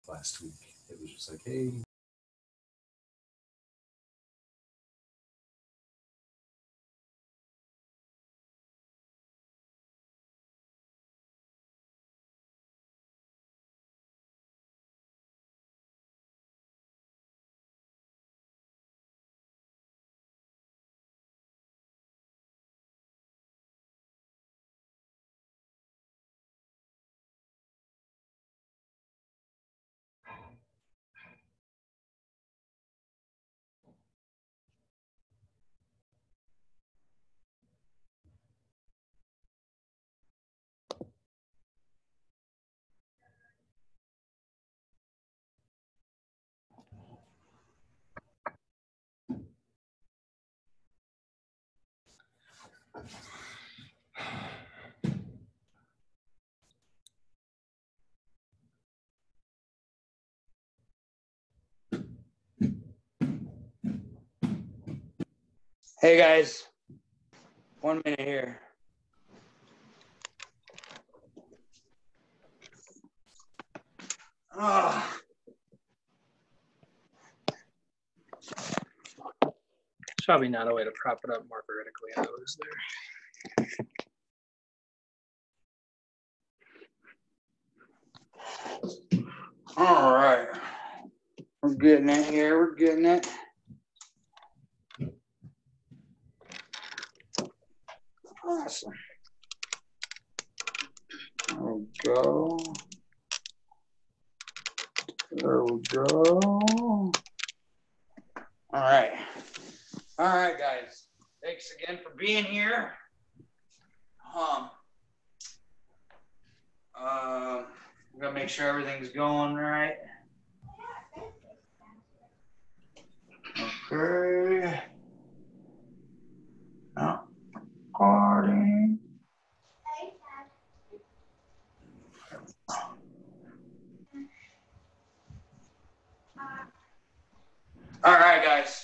last week. It was just like, hey. Hey guys, 1 minute here. It's probably not a way to prop it up more vertically. I noticed there. All right, we're getting it here. We're getting it. Awesome. There we go. There we go. All right. All right, guys. Thanks again for being here. I'm gonna make sure everything's going right. Okay. Now, recording. All right, guys.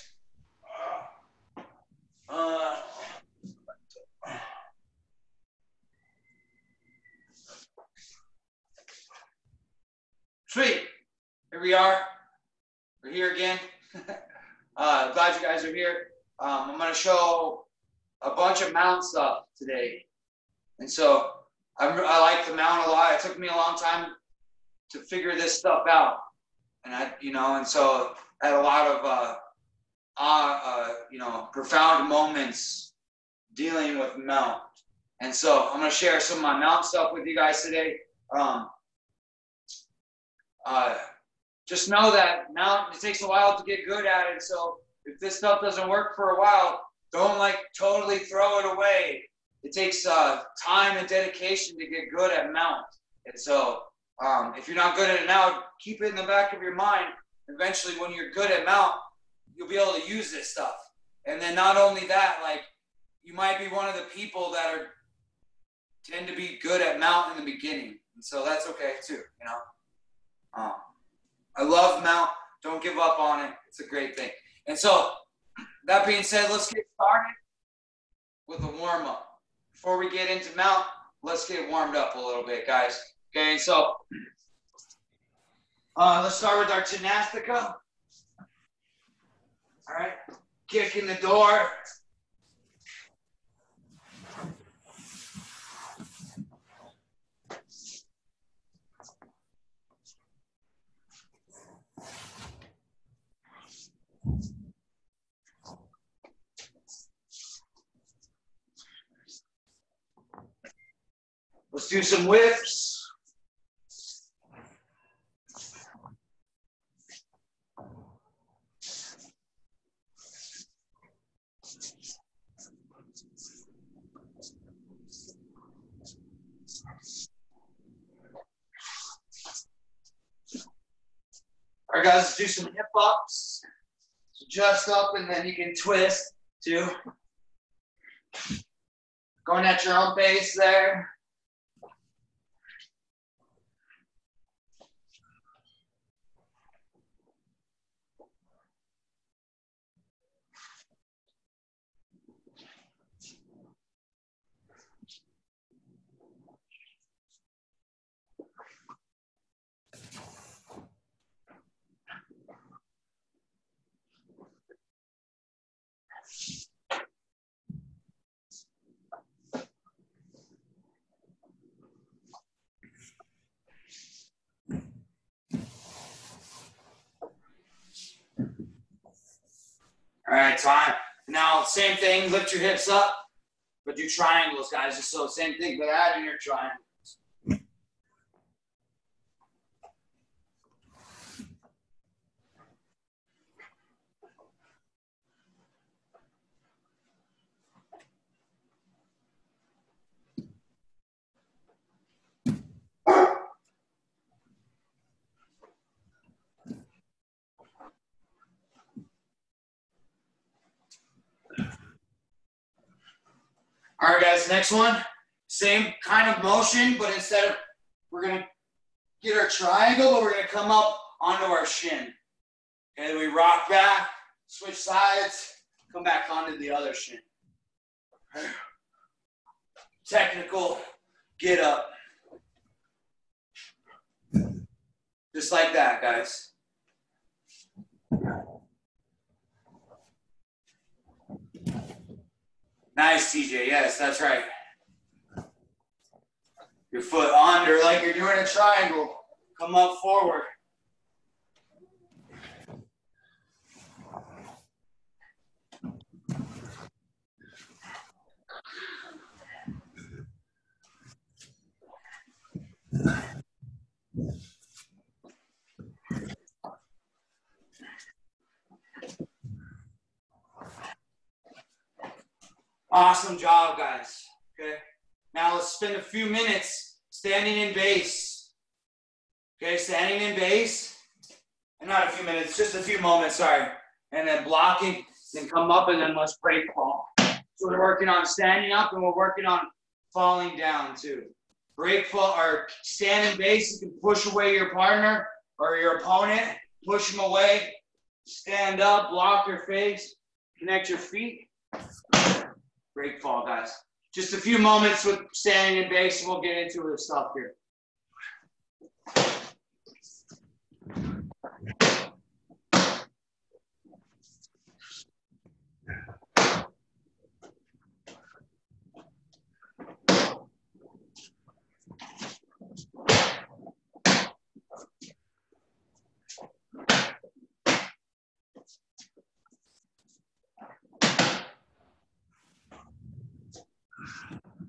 Sweet. Here we are. We're here again. Glad you guys are here. I'm going to show a bunch of mount stuff today. And so I like the mount a lot. It took me a long time to figure this stuff out. And and so I had a lot of, profound moments dealing with mount. And so I'm going to share some of my mount stuff with you guys today. Just know that mount, it takes a while to get good at it. So if this stuff doesn't work for a while, don't totally throw it away. It takes time and dedication to get good at mount. And so if you're not good at it now, keep it in the back of your mind. Eventually, when you're good at mount, you'll be able to use this stuff. And then not only that, you might be one of the people that tend to be good at mount in the beginning. And so that's okay too, I love mount. Don't give up on it. It's a great thing. And so that being said, let's get started with a warm-up. Before we get into mount, let's get warmed up a little bit, guys. Okay, so let's start with our gymnastica. All right, kick in the door. Let's do some whips. All right, guys, let's do some hip ups. So just up and then you can twist too. Going at your own pace there. right, time. Now, same thing, lift your hips up, but do triangles, guys. Just so same thing, but add in your triangles. All right, guys, next one. Same kind of motion, but instead of, we're going to get our triangle, but we're going to come up onto our shin. Okay, then we rock back, switch sides, come back onto the other shin. Technical, get up. Just like that, guys. Nice, TJ. Yes, that's right. Your foot under like you're doing a triangle. Come up forward. Awesome job, guys. Okay. Now let's spend a few minutes standing in base. Okay, standing in base. And not a few minutes, just a few moments, sorry. And then blocking, then come up, and then let's break fall. So we're working on standing up, and we're working on falling down too. Break fall, or stand in base, you can push away your partner or your opponent, push them away, stand up, block your face, connect your feet. Break fall, guys. Just a few moments with standing in base, and we'll get into the stuff here.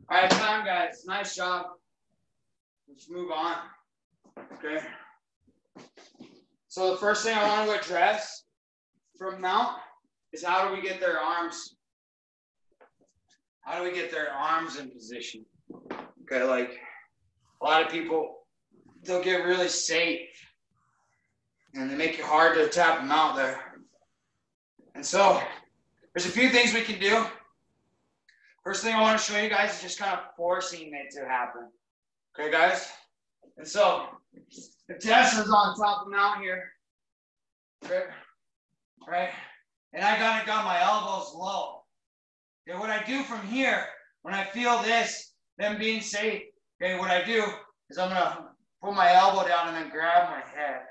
All right, time, guys. Nice job. Let's move on. Okay. So the first thing I want to address from mount is how do we get their arms? How do we get their arms in position? Okay, like a lot of people, they'll get really safe and they make it hard to tap them out there. And so there's a few things we can do. First thing I want to show you guys is just kind of forcing it to happen. Okay, guys? And so, if Tessa's on top of the mount here, okay, right? And I got my elbows low. Okay, what I do from here, when I feel this, them being safe, okay, what I do is I'm going to put my elbow down and then grab my head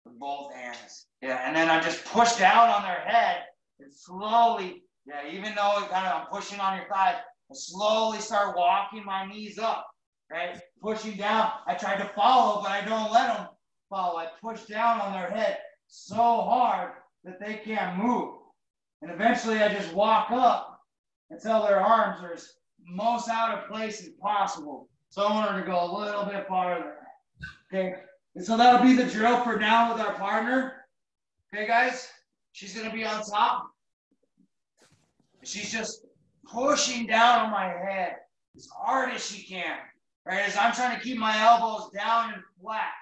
with both hands. Yeah, and then I just push down on their head and slowly, yeah, even though it kind of I'm pushing on your thighs, I slowly start walking my knees up, right? Pushing down. I try to follow, but I don't let them follow. I push down on their head so hard that they can't move. And eventually I just walk up until their arms are as most out of place as possible. So I want her to go a little bit farther. Okay. And so that'll be the drill for now with our partner. Okay, guys? She's going to be on top. She's just pushing down on my head as hard as she can, right? As I'm trying to keep my elbows down and flat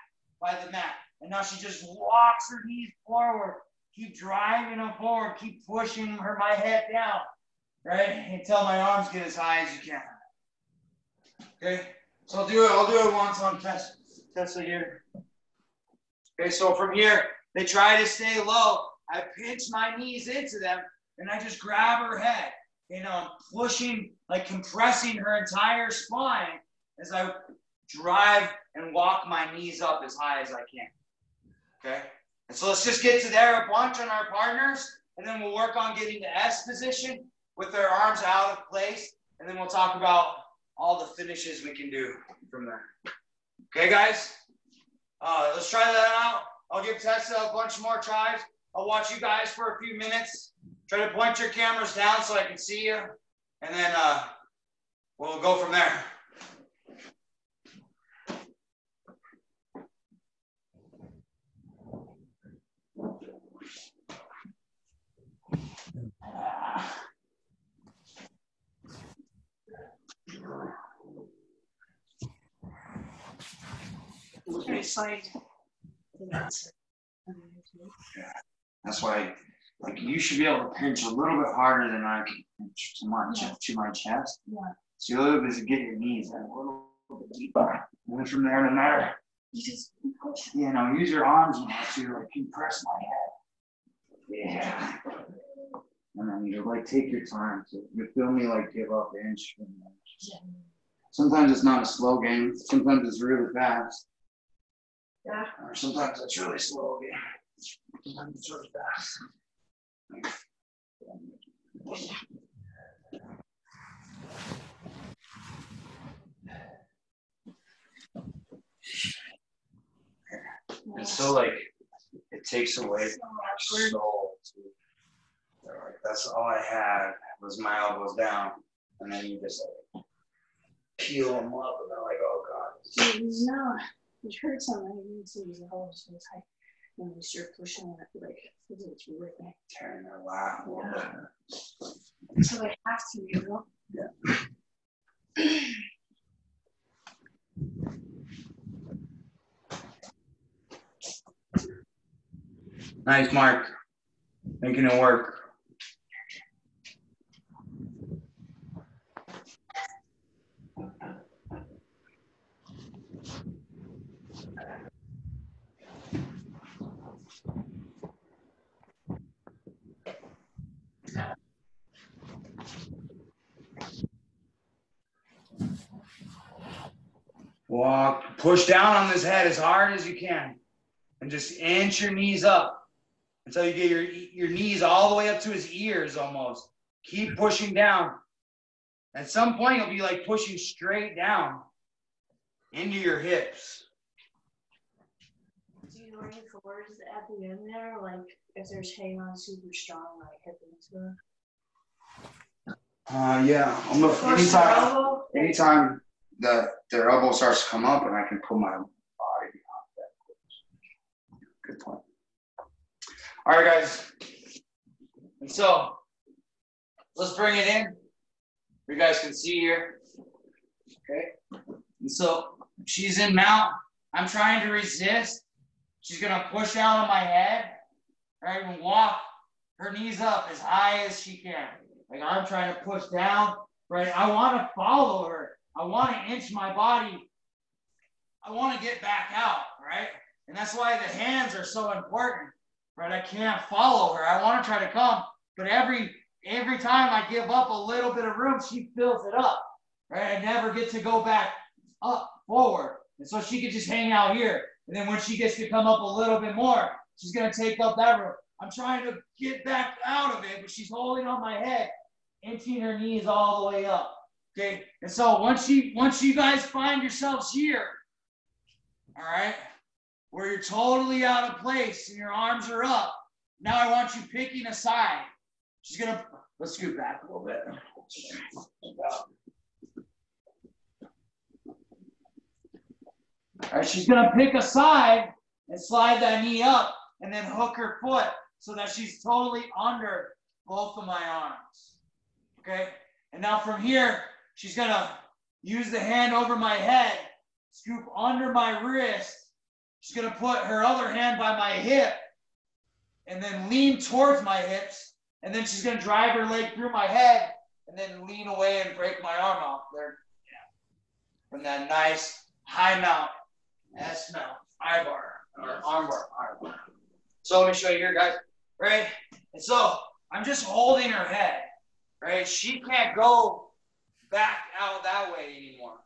by the mat. And now she just walks her knees forward, keep driving them forward, keep pushing my head down, right? Until my arms get as high as you can. Okay, so I'll do it once on Tessa here. Okay, so from here, they try to stay low. I pinch my knees into them, and I just grab her head. You know, I'm pushing, like compressing her entire spine as I drive and walk my knees up as high as I can. Okay? And so let's just get to there a bunch on our partners, and then we'll work on getting to S position with their arms out of place, and then we'll talk about all the finishes we can do from there. Okay, guys? Let's try that out. I'll give Tessa a bunch more tries. I'll watch you guys for a few minutes. Try to point your cameras down so I can see you, and then we'll go from there. That's why, like, you should be able to pinch a little bit harder than I can pinch to my chest. Yeah. So you're able to get your knees in a little bit deeper. And then from there to there, use your arms now to like compress my head. Yeah. And then you like take your time. So you feel me like give up inch. Sometimes it's not a slow game. Sometimes it's really fast. Yeah. Or sometimes it's really slow again. Sometimes it's really fast. And so like it takes away from my soul too. Like, that's all I had was my elbows down, and then you just like peel them up, and they're like, oh god. No, it hurts on my knees. The whole so tight. When you start pushing it, like it's ripping, tearing their lap. Yeah. So I have to, you know. Yeah. Nice, Mark. Making it work. Walk, push down on this head as hard as you can, and just inch your knees up until you get your knees all the way up to his ears almost. Keep pushing down. At some point, you'll be like pushing straight down into your hips. Do you know any words at the end there? Like if there's hang on super strong, like hip into it? Yeah. Anytime that their elbow starts to come up, and I can pull my body behind that. Good point. All right, guys. And so let's bring it in. You guys can see here. Okay. And so she's in mount. I'm trying to resist. She's gonna push out on my head. Right, and walk her knees up as high as she can. Like I'm trying to push down. Right. I want to follow her. I want to inch my body. I want to get back out, right? And that's why the hands are so important, right? I can't follow her. I want to try to come, but every time I give up a little bit of room, she fills it up, right? I never get to go back up, forward. And so she could just hang out here. And then when she gets to come up a little bit more, she's going to take up that room. I'm trying to get back out of it, but she's holding on my head, inching her knees all the way up. Okay, and so once you guys find yourselves here, all right, where you're totally out of place and your arms are up, now I want you picking a side. Let's scoot back a little bit. All right, she's gonna pick a side and slide that knee up and then hook her foot so that she's totally under both of my arms. Okay, and now from here, she's going to use the hand over my head, scoop under my wrist. She's going to put her other hand by my hip and then lean towards my hips. And then she's going to drive her leg through my head and then lean away and break my arm off there. Yeah. From that nice high mount, S mount, I bar, or arm bar. So let me show you here, guys. Right? And so I'm just holding her head. Right? She can't go back out that way anymore,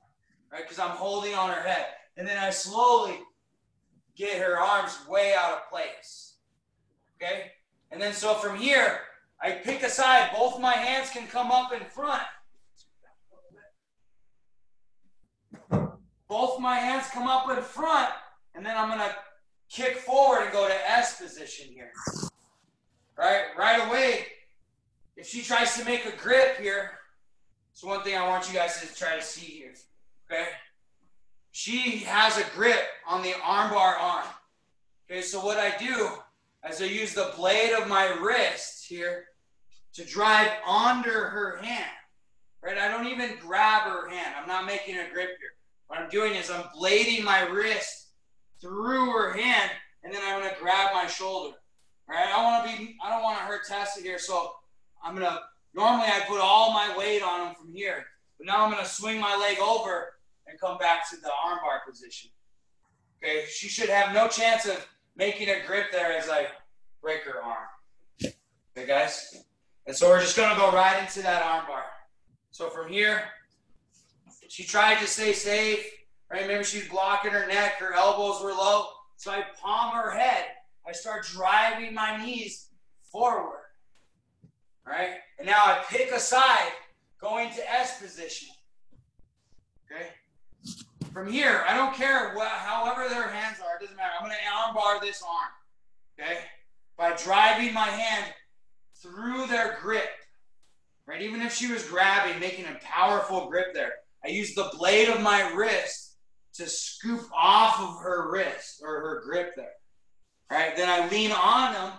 right? Because I'm holding on her head. And then I slowly get her arms way out of place, okay? And then so from here, I pick a side. Both my hands can come up in front. Both my hands come up in front, and then I'm going to kick forward and go to S position here, right? Right away, if she tries to make a grip here, so one thing I want you guys to try to see here, okay? She has a grip on the armbar arm. Okay, so what I do is I use the blade of my wrist here to drive under her hand, right? I don't even grab her hand. I'm not making a grip here. What I'm doing is I'm blading my wrist through her hand, and then I'm gonna grab my shoulder, right? I don't wanna hurt Tessa here, so normally I put all my weight on him from here, but now I'm gonna swing my leg over and come back to the armbar position. Okay, she should have no chance of making a grip there as I break her arm. Okay, guys? And so we're just gonna go right into that armbar. So from here, she tried to stay safe, right? Maybe she's blocking her neck, her elbows were low. So I palm her head. I start driving my knees forward, right? And now I pick a side, going to S position, okay? From here, I don't care however their hands are, it doesn't matter. I'm gonna armbar this arm, okay? By driving my hand through their grip, right? Even if she was grabbing, making a powerful grip there, I use the blade of my wrist to scoop off of her wrist or her grip there, right? Then I lean on them,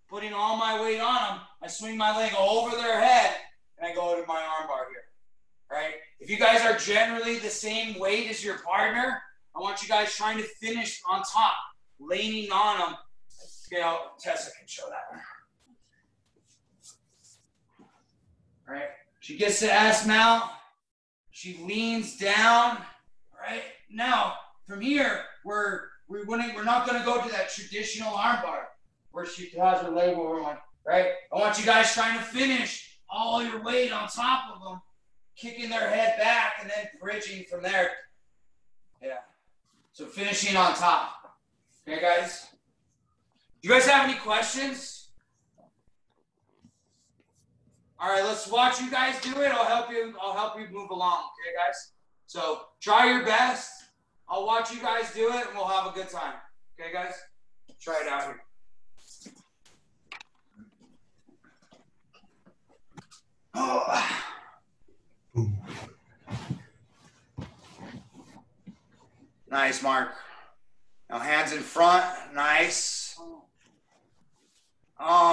putting all my weight on them. I swing my leg over their head and I go to my armbar here, right? If you guys are generally the same weight as your partner, I want you guys trying to finish on top, leaning on them. Okay, Tessa can show that one. All right, she gets to S mount. She leans down, right? Now, from here, we're not going to go to that traditional armbar where she has her leg over one, right? I want you guys trying to finish all your weight on top of them, kicking their head back and then bridging from there. Yeah. So finishing on top. Okay, guys? Do you guys have any questions? All right, let's watch you guys do it. I'll help you move along, okay, guys? So try your best. I'll watch you guys do it, and we'll have a good time. Okay, guys? Try it out here. Oh. Nice, Mark. Now hands in front. Nice.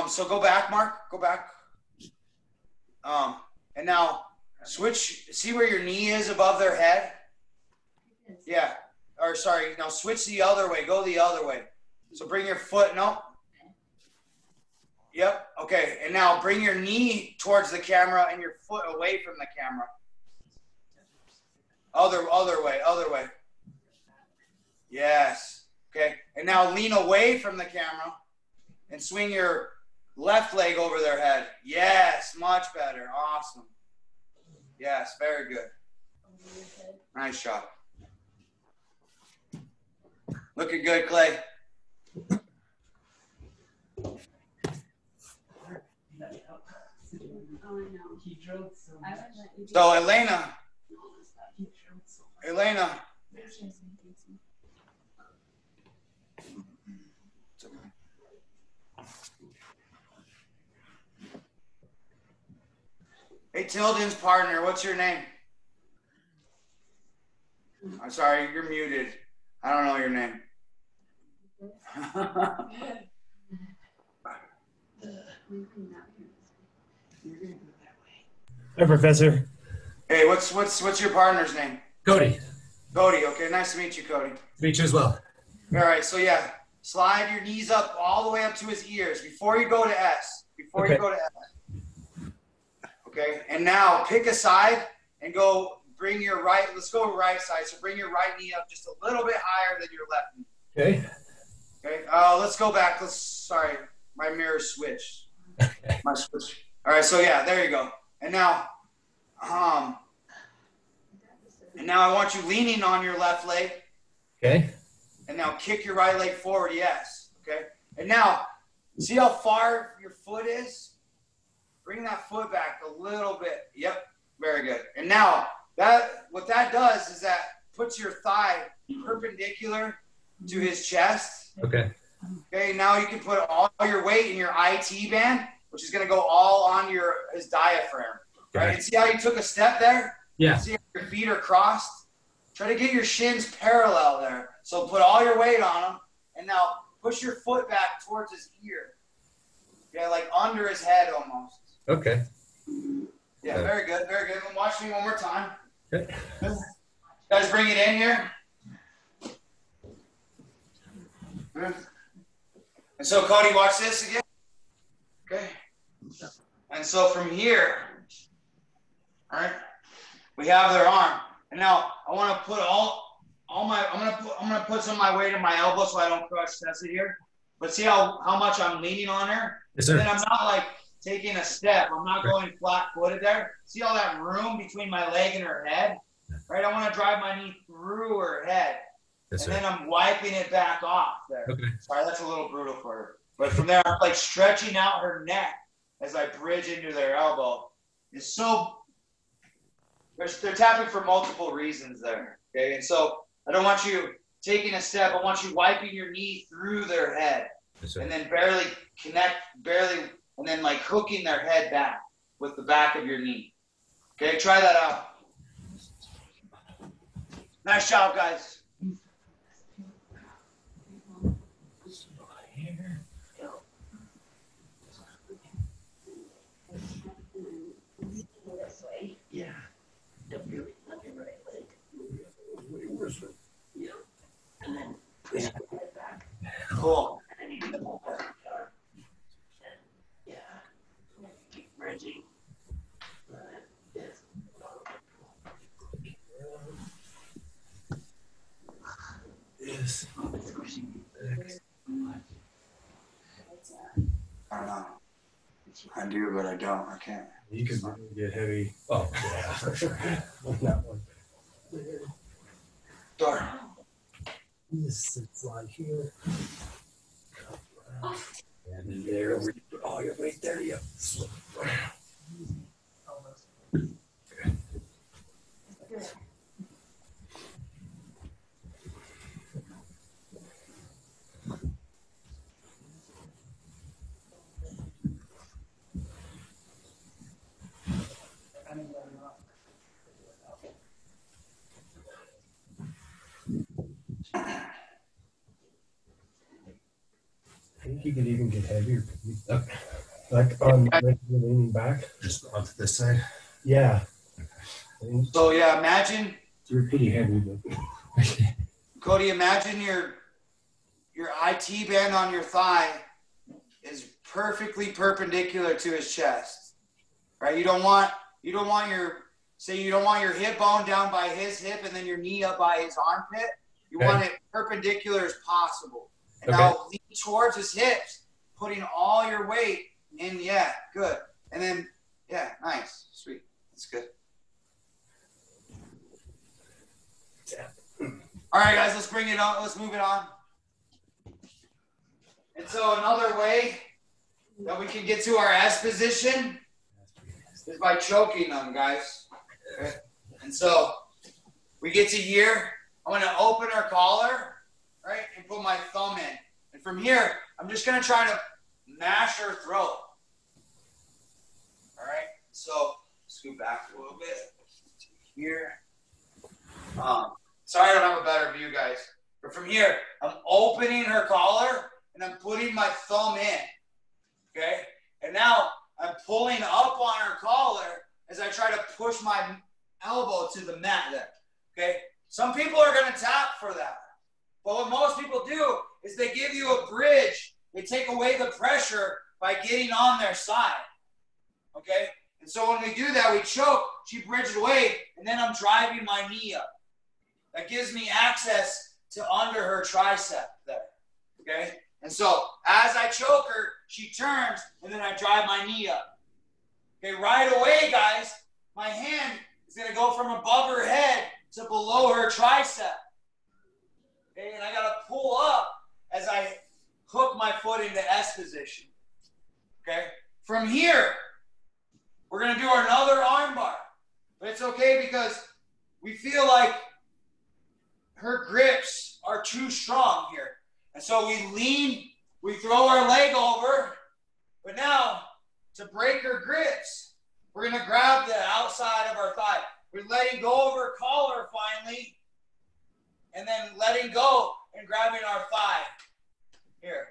So go back, Mark. Go back. And now switch. See where your knee is above their head? Yeah. Or sorry. Now switch the other way. Go the other way. So bring your foot. Nope. Yep. Okay. And now bring your knee towards the camera and your foot away from the camera. Other way. Other way. Yes. Okay. And now lean away from the camera and swing your left leg over their head. Yes. Much better. Awesome. Yes. Very good. Nice job. Looking good, Clay. So Elena. Hey, Tilden's partner, what's your name? I'm sorry, you're muted. I don't know your name. Hi, Professor. Hey, what's your partner's name? Cody. Cody, okay, nice to meet you, Cody. Meet you as well. All right, so yeah, slide your knees up all the way up to his ears before you go to S. Before you go to S. Okay, and now pick a side and go bring your right, let's go right side. So bring your right knee up just a little bit higher than your left knee. Okay. Okay, let's go back. Sorry, my mirror switched. My switch. All right, so yeah, there you go. And now I want you leaning on your left leg. Okay. And now kick your right leg forward, yes. Okay. And now, see how far your foot is? Bring that foot back a little bit. Yep, very good. And now, what that does is that puts your thigh perpendicular to his chest. Okay. Okay, now you can put all your weight in your IT band which is going to go all on his diaphragm. Right? Okay. And see how you took a step there? Yeah. See how your feet are crossed? Try to get your shins parallel there. So put all your weight on them, and now push your foot back towards his ear. Yeah, like under his head almost. Okay. Yeah, very good, very good. Watch me one more time. Okay. Guys, bring it in here. And so, Cody, watch this again. Okay. And so from here, all right, we have their arm. And now I want to put I'm gonna put some of my weight in my elbow so I don't crush Tessa here. But see how much I'm leaning on her? Yes, sir. And then I'm not like taking a step. I'm not going flat-footed there. See all that room between my leg and her head? Right? I want to drive my knee through her head. Yes, and sir. then I'm wiping it back off there. Okay. Sorry, that's a little brutal for her. But from there, I'm like stretching out her neck as I bridge into their elbow. It's so they're tapping for multiple reasons there. Okay, and so I don't want you taking a step. I want you wiping your knee through their head, Yes, sir. and then barely, and then like hooking their head back with the back of your knee. Okay, try that out. Nice job, guys. Yeah. W on your right leg. Yeah. And then push your head back. Cool. And you can pull back. Yeah. And then keep bridging. Yes. Yes. I don't know. I do, but I don't. I can't. You can get heavy. Oh, yeah, for sure. On that one. Door. This sits like here. And then there, where you put all your weight there, you slip. I think you could even get heavier. Like on leaning back. Just onto this side? Yeah. So yeah, imagine. You're pretty heavy, but. Cody, imagine your IT band on your thigh is perfectly perpendicular to his chest, right? You don't want your hip bone down by his hip and then your knee up by his armpit. You want it perpendicular as possible. And now lean towards his hips, putting all your weight in. Yeah, good. And then, yeah, nice, sweet. That's good. All right, guys, let's bring it on. Let's move it on. And so another way that we can get to our S position is by choking them, guys. Okay? And so we get to here. I'm going to open her collar, right, and put my thumb in. And from here, I'm just going to try to mash her throat. All right? So scoot back a little bit. Here. Sorry I don't have a better view, guys. But from here, I'm opening her collar, and I'm putting my thumb in. Okay? And now I'm pulling up on her collar as I try to push my elbow to the mat there. Okay? Some people are going to tap for that. But what most people do is they give you a bridge. They take away the pressure by getting on their side. Okay? And so when we do that, we choke, she bridged away, and then I'm driving my knee up. That gives me access to under her tricep there. Okay? And so as I choke her, she turns, and then I drive my knee up. Okay, right away, guys, my hand is going to go from above her head to below her tricep. Okay, and I got to pull up as I hook my foot into S position. Okay? From here, we're going to do another arm bar. But it's okay because we feel like her grips are too strong here. And so we lean, we throw our leg over, but now to break her grips, we're going to grab the outside of our thigh. We're letting go of her collar finally, and then letting go and grabbing our thigh. Here.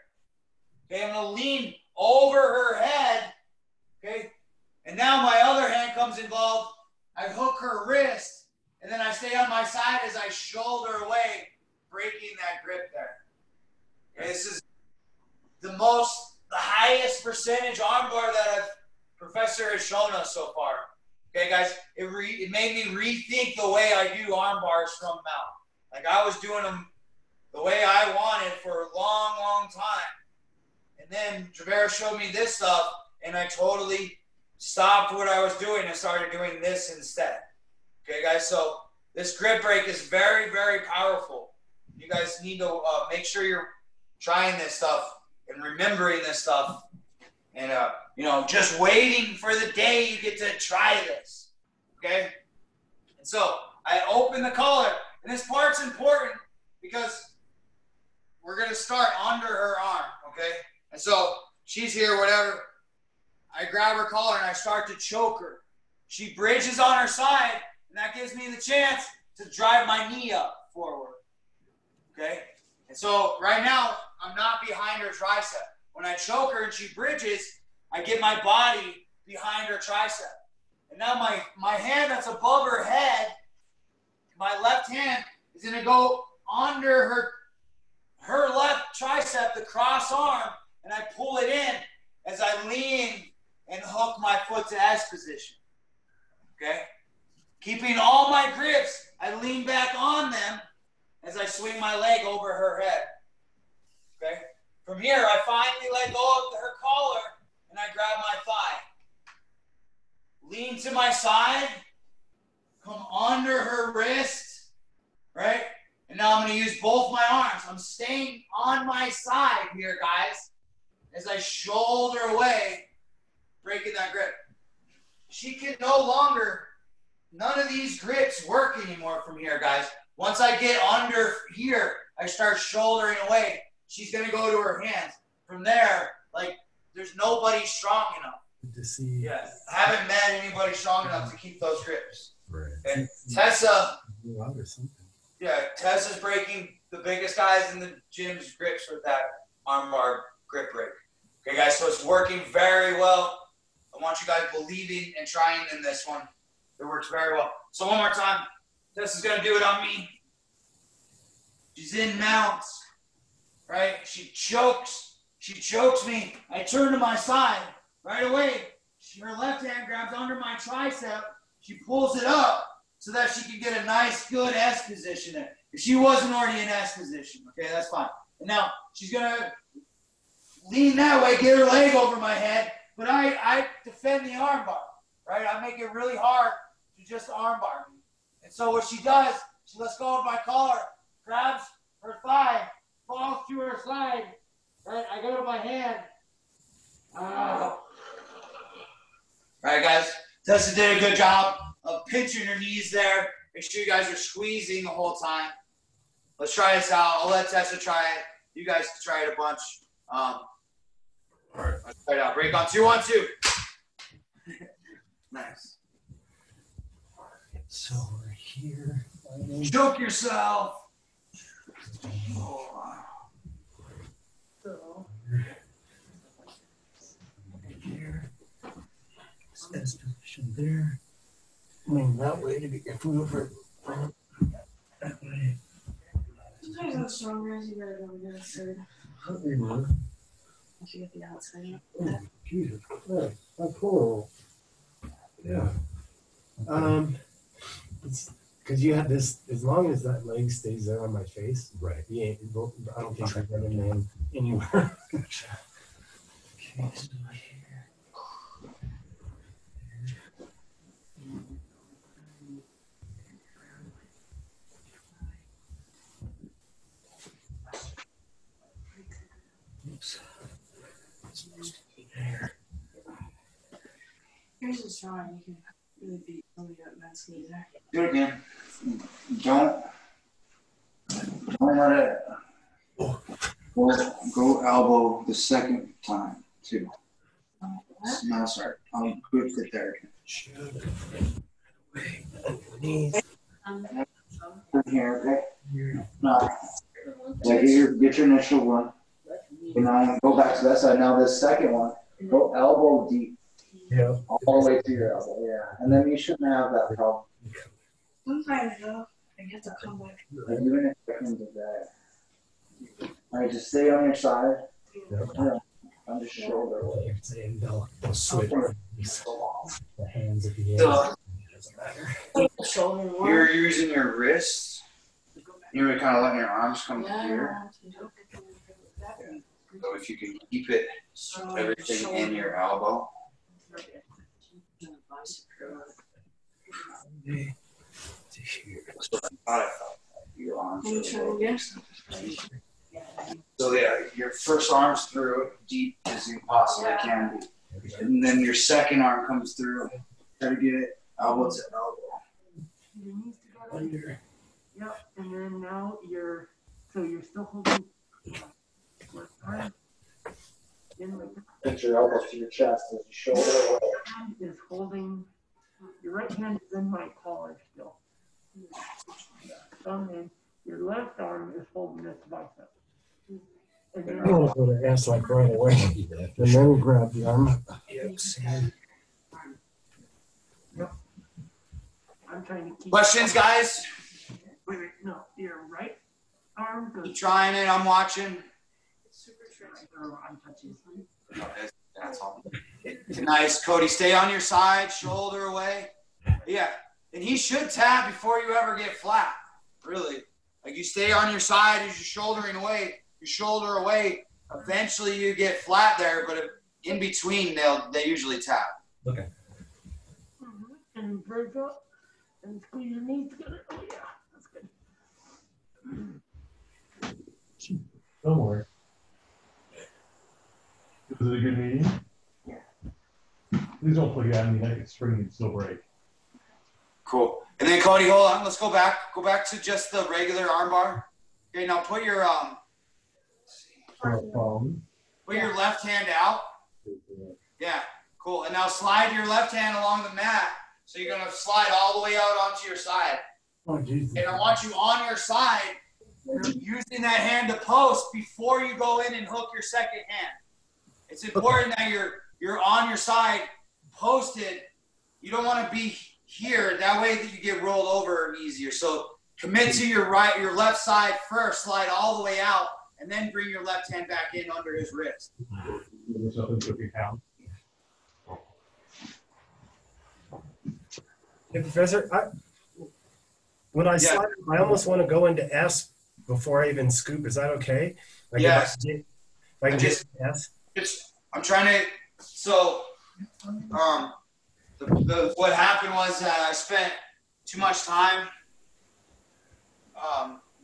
Okay, I'm going to lean over her head. Okay, and now my other hand comes involved. I hook her wrist, and then I stay on my side as I shoulder away, breaking that grip there. Okay, this is the highest percentage armbar that a professor has shown us so far. Okay, guys, it made me rethink the way I do arm bars from mount. Like I was doing them the way I wanted for a long, long time. And then Javera showed me this stuff, and I totally stopped what I was doing and started doing this instead. Okay, guys, so this grip break is very, very powerful. You guys need to make sure you're trying this stuff and remembering this stuff. And, you know, just waiting for the day you get to try this, okay? And so I open the collar, and this part's important because we're going to start under her arm, okay? And so she's here, whatever. I grab her collar, and I start to choke her. She bridges on her side, and that gives me the chance to drive my knee up forward, okay? And so right now, I'm not behind her tricep. When I choke her and she bridges, I get my body behind her tricep. And now my hand that's above her head, my left hand, is going to go under her left tricep, the cross arm, and I pull it in as I lean and hook my foot to S position. Okay? Keeping all my grips, I lean back on them as I swing my leg over her head. Okay? From here, I finally let go of her collar, and I grab my thigh. Lean to my side, come under her wrist, right? And now I'm going to use both my arms. I'm staying on my side here, guys, as I shoulder away, breaking that grip. She can no longer, none of these grips work anymore from here, guys. Once I get under here, I start shouldering away. She's going to go to her hands. From there, like, there's nobody strong enough. To see. Yeah, I haven't met anybody strong enough to keep those grips. Right. And Tessa, Or something. yeah, Tessa's breaking the biggest guys in the gym's grips with that armbar grip break. Okay, guys, so it's working very well. I want you guys believing and trying in this one. It works very well. So one more time. Tessa's going to do it on me. She's in mounts. Right? She chokes me. I turn to my side. Right away, her left hand grabs under my tricep. She pulls it up so that she can get a nice, good S position there. If she wasn't already in S position, okay, that's fine. And now she's going to lean that way, get her leg over my head, but I defend the armbar, right? I make it really hard to just armbar me. And so what she does, she lets go of my collar, grabs her thigh, falls to her side, right? I go to my hand. All right, guys. Tessa did a good job of pinching her knees there. Make sure you guys are squeezing the whole time. Let's try this out. I'll let Tessa try it. You guys can try it a bunch. All right. Let's try it out. Break on 2 on 2. Nice. So we're here. Choke yourself. Here. S position there. Lean that way to get your foot over. That way. Sometimes I'm stronger as you gotta go to the third. Once You get the outside up. Oh, Jesus Christ. How cool. Yeah. Because you have this, as long as that leg stays there on my face, Right. I don't think you're running in anywhere. Gotcha. Okay, so here. Oops. It's supposed to be there. Here's a strong. You can really beat somebody up mentally there. Do it again. Don't let it go elbow the second time, too. No, sorry. I'll grip it there. Shove it away underneath Here, okay? here. No. Yeah, get your initial one. And now go back to that side. Now this second one, go elbow deep. Yeah. All the way to your elbow, yeah. And then you shouldn't have that problem. Sometimes though, I get to come back. Even if it comes with that. All right, just stay on your side. Yeah. On the shoulder. You're saying they'll switch the hands at the end. So, Doesn't matter. Shoulder one. you're using your wrists. You're kind of letting your arms come here. So if you can keep it, everything in your elbow. To here. So I thought I felt that. Your arms. Can you try it again? So yeah, your first arm's through deep as you possibly can be. And then your second arm comes through. Try to get it elbow to elbow. Your knees together. Under. Yep. And then now you're still holding left arm. Then like Put your elbows to your chest as you shoulder away. your hand is holding, your right hand is in my collar still. And then your left arm is holding this bicep. And then I want to go to ass like right away. And then grab the arm. Yep. Same. I'm trying to keep. Questions, guys? Wait, no, your right arm goes. Keep trying it. I'm watching. Super tricky. I'm touching. No, that's all. Nice, Cody. Stay on your side, shoulder away. Yeah, and he should tap before you ever get flat. Really, like you stay on your side as you're shouldering away. You shoulder away. Eventually, you get flat there, but in between, they usually tap. Okay. And break up and squeeze your knees together. Oh yeah, that's good. Don't worry. Was it a good meeting? Yeah. Please don't plug it out. I mean, I could spring and still break. Cool. And then Cody, hold on. Let's go back. Go back to just the regular armbar. Okay, now put your put your left hand out. Yeah, cool. And now slide your left hand along the mat. So you're gonna slide all the way out onto your side. Oh, Jesus. And I want you on your side, using that hand to post before you go in and hook your second hand. It's important that you're on your side, posted. You don't want to be here. That way that you get rolled over easier. So commit to your left side first, slide all the way out, and then bring your left hand back in under his wrist. Hey, Professor, when I slide, I almost want to go into S before I even scoop. Is that okay? Like Yes. If I can get S. I'm trying to. So, what happened was that I spent too much time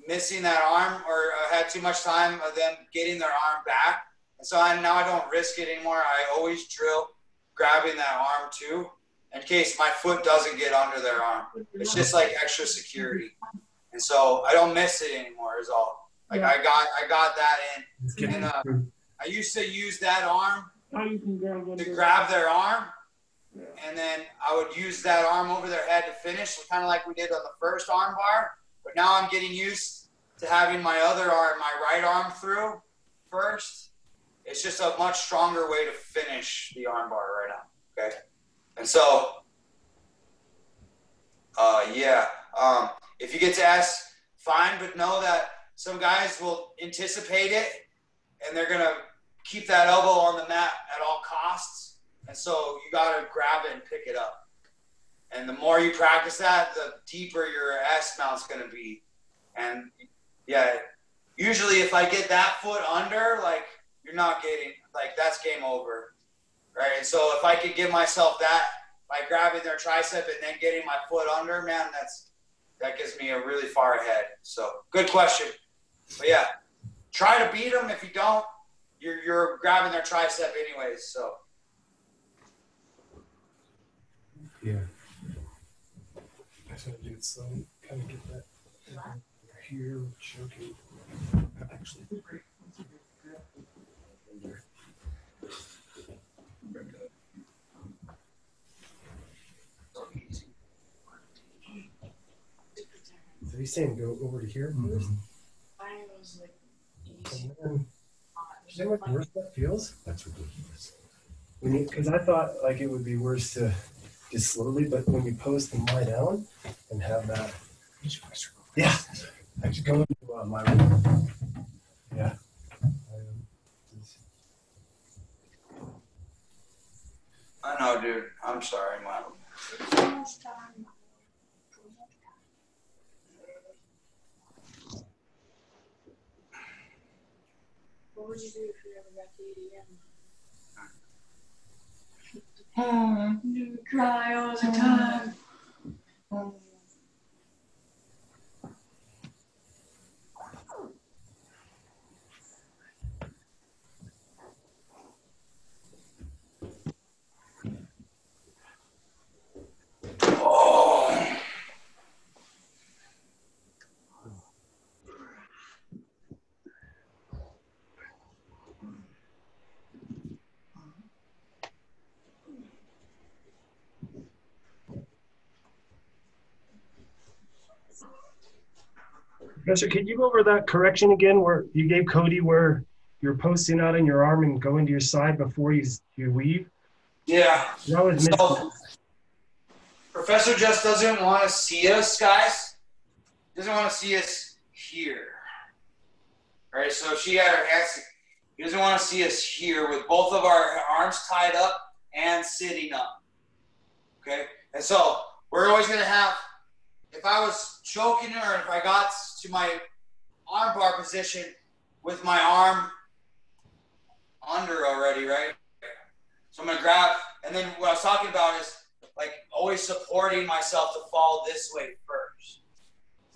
missing that arm, or I had too much time of them getting their arm back, and so now I don't risk it anymore. I always drill grabbing that arm too, in case my foot doesn't get under their arm. It's just like extra security, and so I don't miss it anymore. Is all. Like I got that in, and I used to use that arm to grab their arm, and then I would use that arm over their head to finish, kind of like we did on the first arm bar. But now I'm getting used to having my other arm, my right arm through first. It's just a much stronger way to finish the arm bar right now. Okay, and so if you get to S, fine, but know that some guys will anticipate it, and they're gonna keep that elbow on the mat at all costs. And so you got to grab it and pick it up. And the more you practice that, the deeper your S mount's going to be. And yeah, usually if I get that foot under, like you're not getting, like that's game over. Right. And so if I could give myself that by grabbing their tricep and then getting my foot under, man, that gets me a really far ahead. So good question. But yeah, try to beat them. If you don't, you're grabbing their tricep anyways, so. Yeah. I just want to do it so kind of get that here, choking. Actually, you saying? Go over to here first? I was like, And then, see how much worse that feels? That's ridiculous. Because I thought like it would be worse to just slowly, but when you post and lie down and have that. Yeah. I just go into my room. Yeah. I know, dude. I'm sorry, man. almost time. What would you do if you ever got to the end? Cry all the time. Oh. Professor, could you go over that correction again where you gave Cody where you're posting out in your arm and going to your side before you weave? Yeah. That was missing. So, Professor just doesn't want to see us, guys. Doesn't want to see us here. All right, so she had her hands. He doesn't want to see us here with both of our arms tied up and sitting up. Okay? And so we're always going to have, if I was choking her, if I got to my arm bar position with my arm under already, right? So I'm going to grab, and then what I was talking about is like always supporting myself to fall this way first,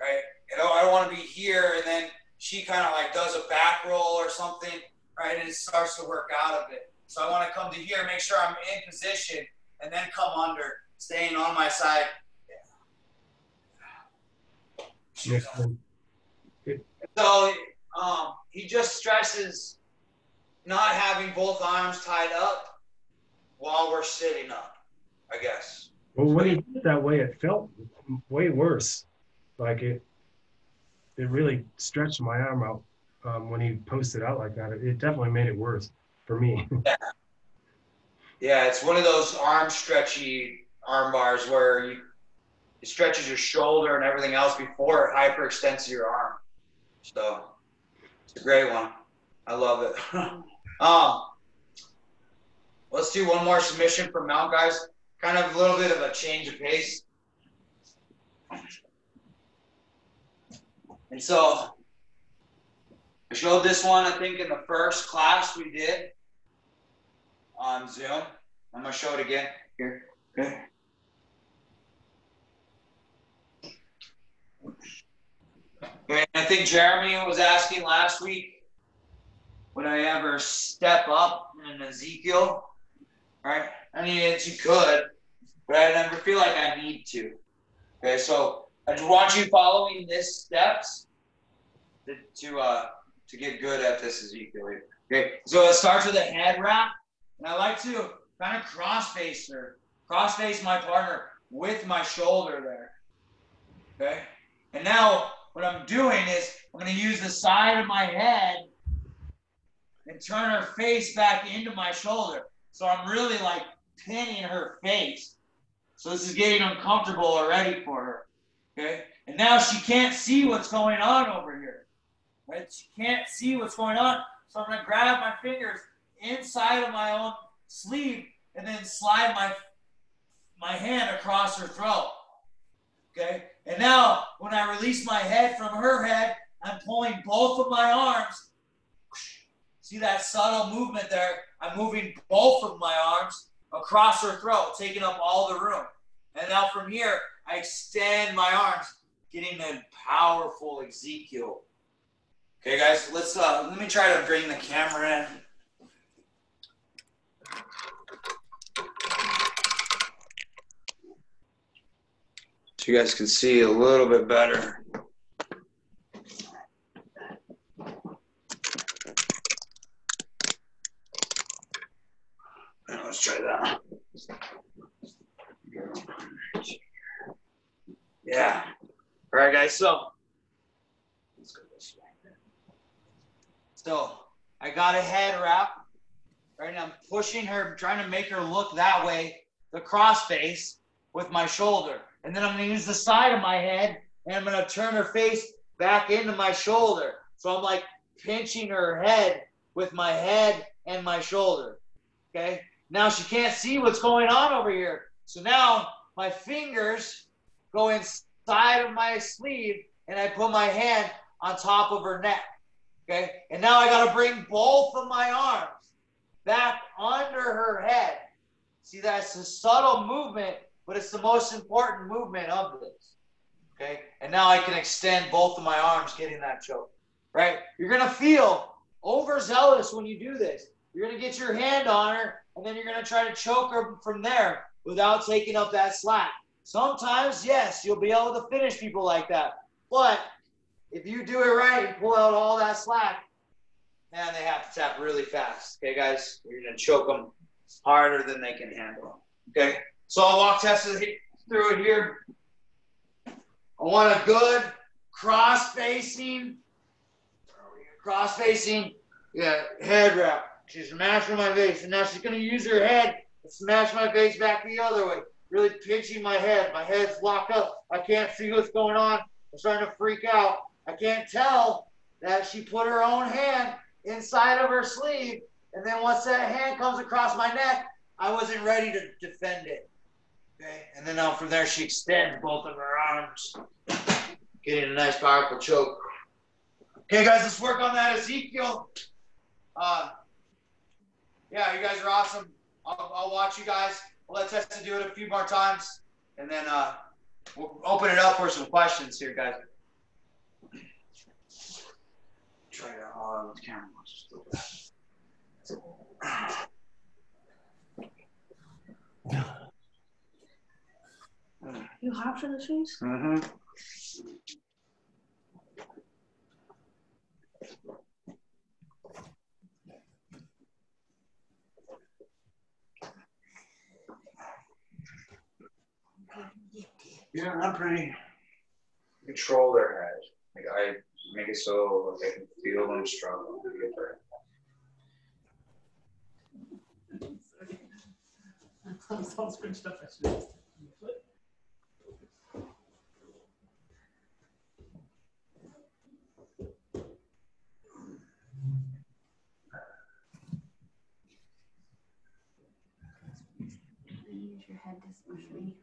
right? And I don't want to be here, and then she kind of like does a back roll or something, right? And it starts to work out of it. So I want to come to here, make sure I'm in position, and then come under, staying on my side. Yes. So he just stresses not having both arms tied up while we're sitting up, I guess. Well, when he did it that way, it felt way worse. Like it really stretched my arm out when he posted out like that. It definitely made it worse for me. Yeah, it's one of those arm stretchy arm bars where it stretches your shoulder and everything else before it hyperextends your arm. So it's a great one. I love it. Let's do one more submission for mount, guys. Kind of a little bit of a change of pace. And so I showed this one, I think, in the first class we did on Zoom. I'm going to show it again here. Okay. Okay, I think Jeremy was asking last week, would I ever step up in Ezekiel? Right? I mean, you could, but I never feel like I need to. Okay, so I just want you following these steps to get good at this Ezekiel. Okay, so it starts with a head wrap, and I like to kind of cross-face my partner with my shoulder there. Okay, and now what I'm doing is I'm going to use the side of my head and turn her face back into my shoulder. So I'm really like pinning her face. So this is getting uncomfortable already for her. Okay? And now she can't see what's going on over here. Right? She can't see what's going on. So I'm going to grab my fingers inside of my own sleeve and then slide my hand across her throat. Okay? And now when I release my head from her head, I'm pulling both of my arms. See that subtle movement there? I'm moving both of my arms across her throat, taking up all the room. And now from here, I extend my arms, getting a powerful Ezekiel. Okay, guys, let me try to bring the camera in. So you guys can see a little bit better. Let's try that. Yeah. All right, guys. So So I got a head wrap, right? And I'm pushing her, trying to make her look that way, the cross face with my shoulder. And then I'm going to use the side of my head and I'm going to turn her face back into my shoulder. So I'm like pinching her head with my head and my shoulder. Okay. Now she can't see what's going on over here. So now my fingers go inside of my sleeve and I put my hand on top of her neck. Okay. And now I got to bring both of my arms back under her head. See, that's a subtle movement, but it's the most important movement of this. Okay. And now I can extend both of my arms getting that choke. Right. You're going to feel overzealous when you do this. You're going to get your hand on her, and then you're going to try to choke her from there without taking up that slack. Sometimes, yes, you'll be able to finish people like that. But if you do it right and pull out all that slack, man, they have to tap really fast. Okay, guys? You're going to choke them harder than they can handle. Okay? So I'll walk Tessa through it here. I want a good cross-facing, head wrap. She's smashing my face, and now she's going to use her head to smash my face back the other way, really pinching my head. My head's locked up. I can't see what's going on. I'm starting to freak out. I can't tell that she put her own hand inside of her sleeve, and then once that hand comes across my neck, I wasn't ready to defend it. Okay, and then now from there, she extends both of her arms, getting a nice, powerful choke. Okay, guys, let's work on that Ezekiel. Yeah, you guys are awesome. I'll watch you guys. We'll let Tessa do it a few more times, and then we'll open it up for some questions here, guys. Try to the camera was still bad. You hot for this face? Mm-hmm. Yeah, I'm pretty control their head. Like I make it so like I can feel them struggle to get there. It's all scrunched up. I should just use your head to smush me.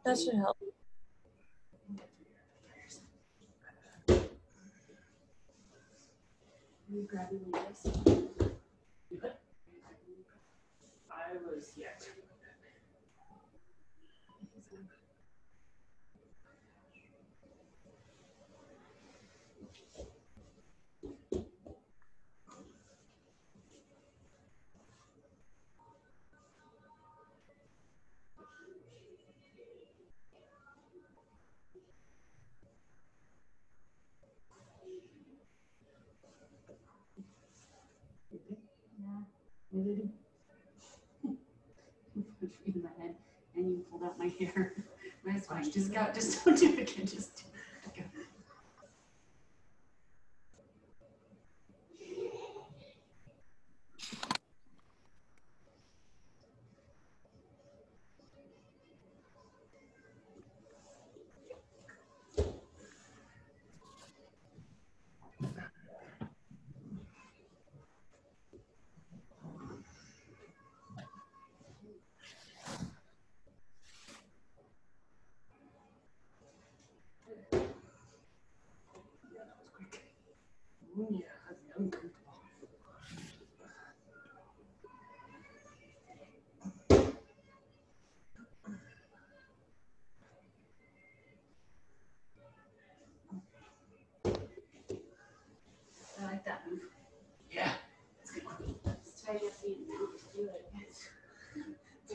That should help. You grab me like this. I was, yeah. You in my head, and you pulled out my hair. That's fine. Just don't do it again. Just do it again.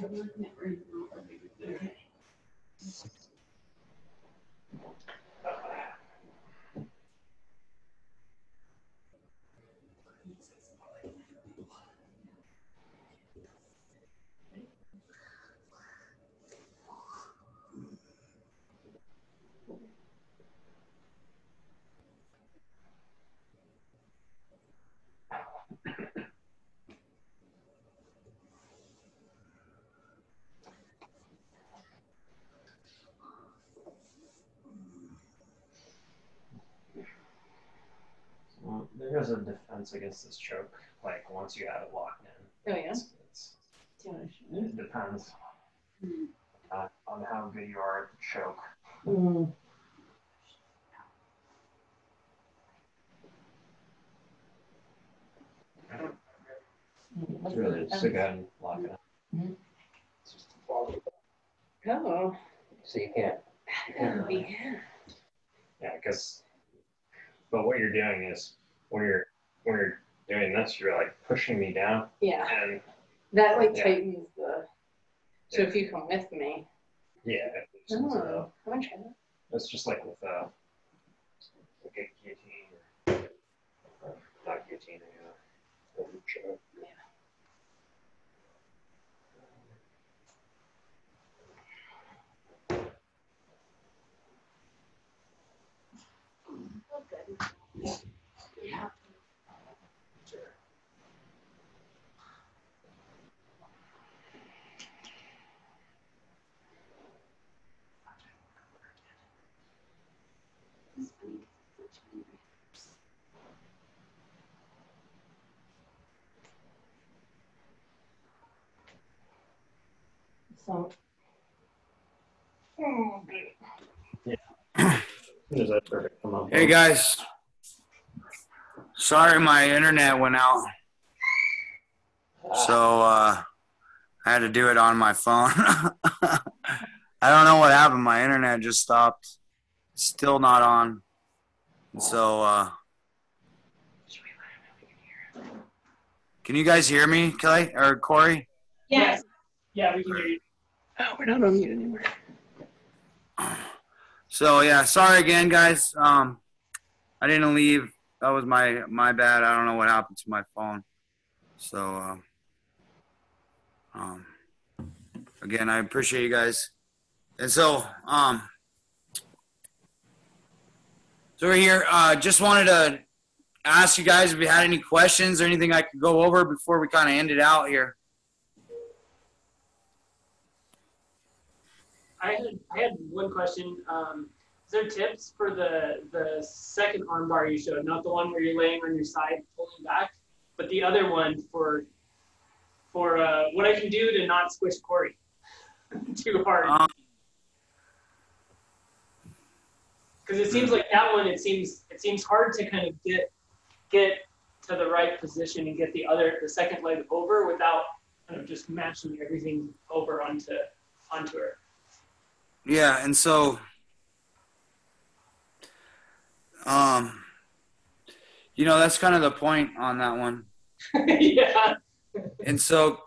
Okay. Well, there is a defense against this choke. Like once you have it locked in, Oh yeah. it depends on how good you are at the choke. Mm. It's really just to go ahead and lock it in. Mhm. It's just a ball. Oh. So you can't. Yeah, because. But what you're doing is when you're doing this, you're like pushing me down. Yeah. And That like yeah. tightens the. So if you come with me. Yeah. Oh, I want to try that. It's just like with like a guillotine or not guillotine, a choke. Yeah. Yeah. Sure. So. Is that perfect? Come on. Hey guys, sorry my internet went out, so I had to do it on my phone. I don't know what happened. My internet just stopped. Still not on. So can you guys hear me, Kelly or Corey? Yes. Yeah, we can hear you. Oh, we're not on mute anymore. So yeah, sorry again, guys. I didn't leave. That was my bad. I don't know what happened to my phone. So again, I appreciate you guys. And so we're here. Just wanted to ask you guys if you had any questions or anything I could go over before we kind of end it out here. I had one question. Is there tips for the second armbar you showed, not the one where you're laying on your side pulling back, but the other one for what I can do to not squish Corey too hard? Because it seems like that one, it seems hard to kind of get to the right position and get the second leg over without kind of just mashing everything over onto her. Yeah, and so that's kind of the point on that one. Yeah. And so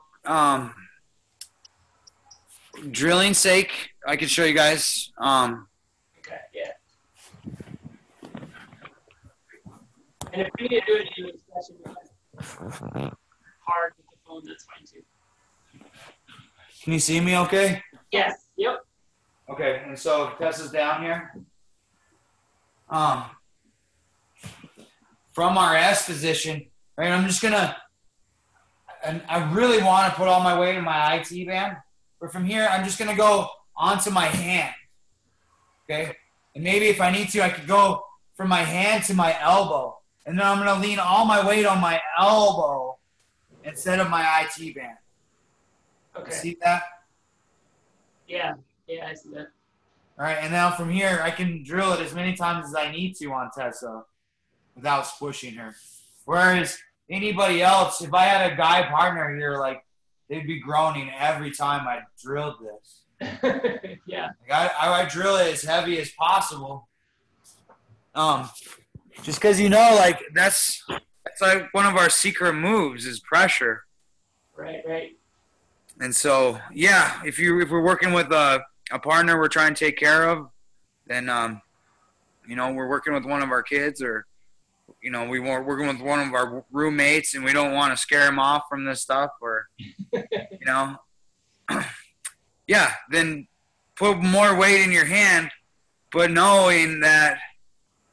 drilling sake, I can show you guys. Okay, yeah. And if we need to do it in a session hard with the phone, that's fine too. Can you see me okay? Yes. Yep. Okay, and so Tessa's down here. From our S position, right, I'm just gonna, and I really want to put all my weight in my IT band, but from here, I'm just gonna go onto my hand, okay? And maybe if I need to, I could go from my hand to my elbow, and then I'm gonna lean all my weight on my elbow instead of my IT band. Okay. See that? Yeah. Yeah, I see that. All right, and now from here, I can drill it as many times as I need to on Tessa without squishing her. Whereas anybody else, if I had a guy partner here, like, they'd be groaning every time I drilled this. Yeah. Like I drill it as heavy as possible. Just because, like, that's like one of our secret moves is pressure. Right. And so, yeah, if we're working with a partner we're trying to take care of, then we're working with one of our kids, or we're working with one of our roommates, and we don't want to scare him off from this stuff, or yeah, then put more weight in your hand, but knowing that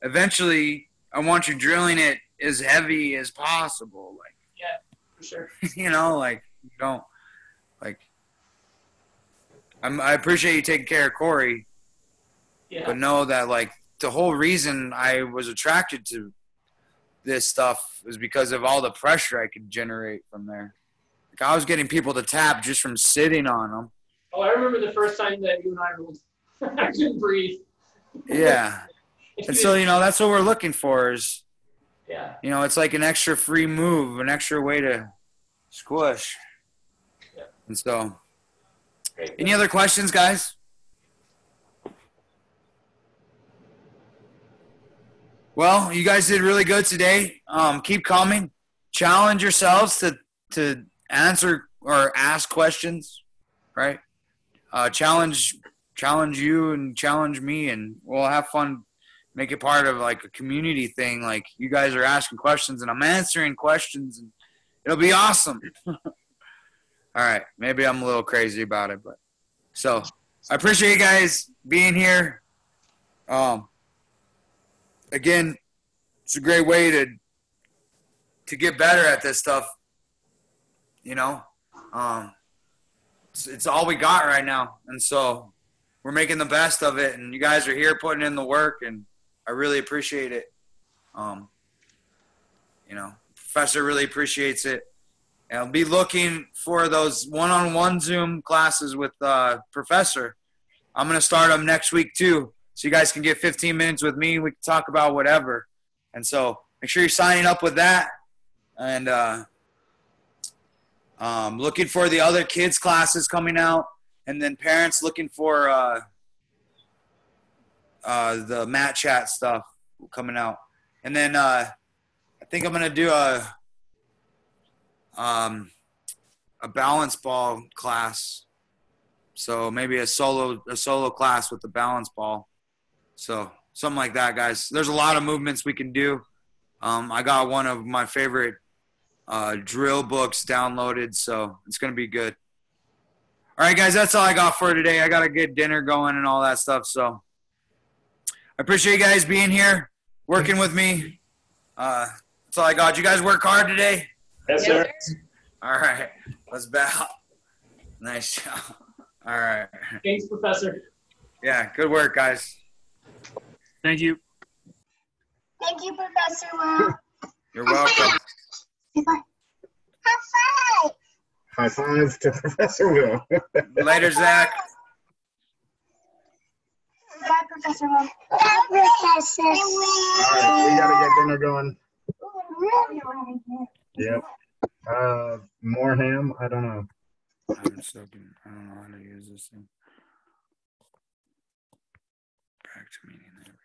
eventually I want you drilling it as heavy as possible. Like, Yeah, for sure. I appreciate you taking care of Corey, Yeah. but know that, like, the whole reason I was attracted to this stuff was because of all the pressure I could generate from there. Like, I was getting people to tap just from sitting on them. Oh, I remember the first time that you and I rolled. I couldn't breathe. Yeah. And so, that's what we're looking for is, yeah. It's like an extra free move, an extra way to squish. Yeah. And so, Great. any other questions, guys? Well, you guys did really good today. Keep coming. Challenge yourselves to answer or ask questions, right? Challenge you and challenge me, and we'll have fun. Make it part of like a community thing. Like, you guys are asking questions and I'm answering questions, and it'll be awesome. All right. Maybe I'm a little crazy about it, but so I appreciate you guys being here. Again, it's a great way to get better at this stuff. It's all we got right now, and so we're making the best of it. And you guys are here putting in the work, and I really appreciate it. Professor really appreciates it. And I'll be looking for those one-on-one Zoom classes with Professor. I'm going to start them next week too, so you guys can get 15 minutes with me. We can talk about whatever. And so make sure you're signing up with that. And looking for the other kids' classes coming out. And then parents looking for the mat chat stuff coming out. And then I think I'm going to do a balance ball class. So maybe a solo class with the balance ball. So something like that, guys. There's a lot of movements we can do. I got one of my favorite drill books downloaded, so it's going to be good. All right, guys, that's all I got for today. I got to get dinner going and all that stuff. So I appreciate you guys being here, working with me. That's all I got. You guys work hard today? Yes, sir. All right. Let's bow. Nice job. All right. Thanks, Professor. Yeah, good work, guys. Thank you. Thank you, Professor Will. You're welcome. High five. High five to Professor Will. Later, Zach. Bye, Professor Will. Bye, Professor. All right, we gotta get dinner going. Yep. More ham? I don't know. I don't know how to use this thing. Back to meeting there.